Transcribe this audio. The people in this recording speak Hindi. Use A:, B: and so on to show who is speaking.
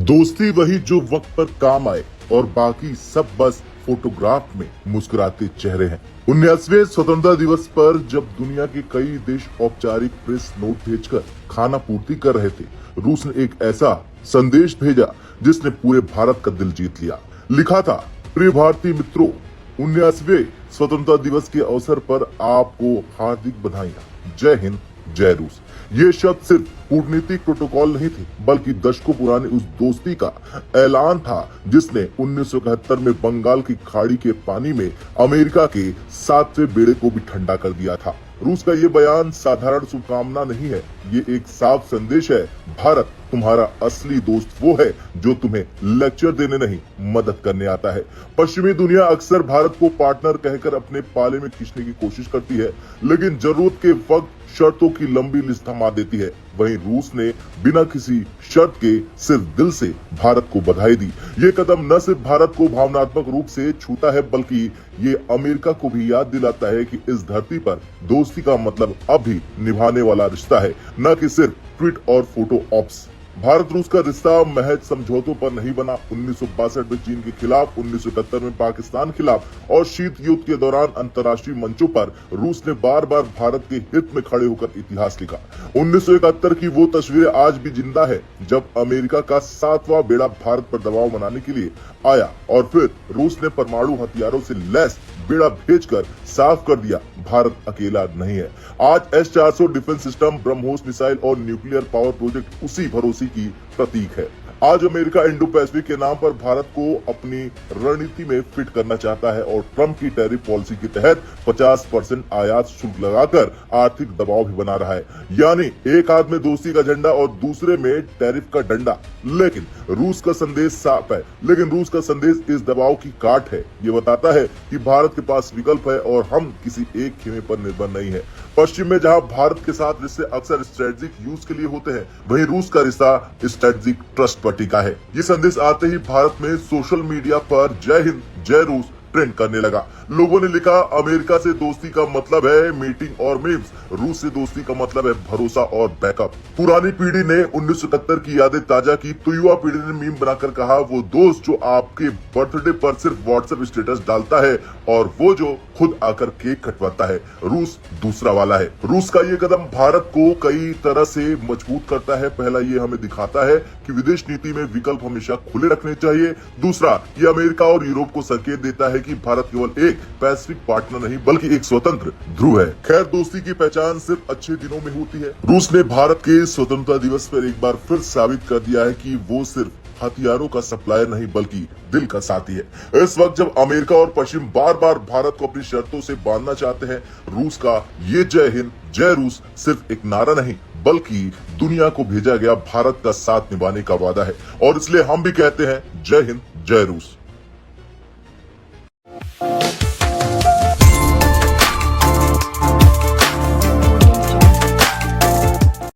A: दोस्ती वही जो वक्त पर काम आए और बाकी सब बस फोटोग्राफ में मुस्कुराते चेहरे हैं। 19वें स्वतंत्रता दिवस पर जब दुनिया के कई देश औपचारिक प्रेस नोट भेजकर खाना पूर्ति कर रहे थे, रूस ने एक ऐसा संदेश भेजा जिसने पूरे भारत का दिल जीत लिया। लिखा था, प्रिय भारतीय मित्रों, 19वें स्वतंत्रता दिवस के अवसर पर आपको हार्दिक बधाइयां। जय हिंद, जय रूस। ये शब्द सिर्फ कूटनीतिक प्रोटोकॉल नहीं थे, बल्कि दशकों पुरानी उस दोस्ती का ऐलान था जिसने 1971 में बंगाल की खाड़ी के पानी में अमेरिका के 7वें बेड़े को भी ठंडा कर दिया था। रूस का ये बयान साधारण शुभकामना नहीं है, ये एक साफ संदेश है। भारत तुम्हारा असली दोस्त वो है जो तुम्हें लेक्चर देने नहीं, मदद करने आता है। पश्चिमी दुनिया अक्सर भारत को पार्टनर कहकर अपने पाले में खींचने की कोशिश करती है, लेकिन जरूरत के वक्त शर्तों की लंबी लिस्ट थमा देती है। वहीं रूस ने बिना किसी शर्त के सिर्फ दिल से भारत को बधाई दी। ये कदम न सिर्फ भारत को भावनात्मक रूप से छूता है, बल्कि ये अमेरिका को भी याद दिलाता है कि इस धरती पर दोस्ती का मतलब अब भी निभाने वाला रिश्ता है, न कि सिर्फ ट्वीट और फोटो ऑप्स। भारत रूस का रिश्ता महज समझौतों पर नहीं बना। 1962 में चीन के खिलाफ, 1971 में पाकिस्तान के खिलाफ और शीत युद्ध के दौरान अंतर्राष्ट्रीय मंचों पर रूस ने बार बार भारत के हित में खड़े होकर इतिहास लिखा। 1971 की वो तस्वीरें आज भी जिंदा है, जब अमेरिका का 7वां बेड़ा भारत पर दबाव बनाने के लिए आया और फिर रूस ने परमाणु हथियारों से लैस बेड़ा भेजकर साफ कर दिया, भारत अकेला नहीं है। आज S-400 defence system, BrahMos missile और न्यूक्लियर पावर प्रोजेक्ट उसी भरोसे की प्रतीक है। आज अमेरिका इंडो पैसिफिक के नाम पर भारत को अपनी रणनीति में फिट करना चाहता है और ट्रंप की टैरिफ पॉलिसी के तहत 50% आयात शुल्क लगाकर आर्थिक दबाव भी बना रहा है। यानी एक हाथ में दोस्ती का झंडा और दूसरे में टैरिफ का डंडा। लेकिन रूस का संदेश साफ है, लेकिन रूस का संदेश इस दबाव की काट है। ये बताता है कि भारत के पास विकल्प है और हम किसी एक खेमे पर निर्भर नहीं है। पश्चिम में जहां भारत के साथ रिश्ते अक्सर स्ट्रेटेजिक यूज के लिए होते हैं, वहीं रूस का रिश्ता स्ट्रेटेजिक ट्रस्ट पर टिका है। ये संदेश आते ही भारत में सोशल मीडिया पर जय हिंद, जय रूस ट्रेंड करने लगा। लोगों ने लिखा, अमेरिका से दोस्ती का मतलब है मीटिंग और मीम्स, रूस से दोस्ती का मतलब है भरोसा और बैकअप। पुरानी पीढ़ी ने 1971 की यादें ताजा की तो युवा पीढ़ी ने मीम बनाकर कहा, वो दोस्त जो आपके बर्थडे पर सिर्फ व्हाट्सएप स्टेटस डालता है और वो जो खुद आकर केक कटवाता है, रूस दूसरा वाला है। रूस का ये कदम भारत को कई तरह से मजबूत करता है। पहला, ये हमें दिखाता है कि विदेश नीति में विकल्प हमेशा खुले रखने चाहिए। दूसरा, ये अमेरिका और यूरोप को संकेत देता है कि भारत केवल एक पैसिफिक पार्टनर नहीं, बल्कि एक स्वतंत्र ध्रुव है। खैर, दोस्ती की पहचान सिर्फ अच्छे दिनों में होती है। रूस ने भारत के स्वतंत्रता दिवस पर एक बार फिर साबित कर दिया है कि वो सिर्फ हथियारों का सप्लायर नहीं, बल्कि दिल का साथी है। इस वक्त जब अमेरिका और पश्चिम बार बार भारत को अपनी शर्तों से बांधना चाहते हैं, रूस का ये जय हिंद, जय रूस सिर्फ एक नारा नहीं, बल्कि दुनिया को भेजा गया भारत का साथ निभाने का वादा है। और इसलिए हम भी कहते हैं, जय हिंद, जय रूस।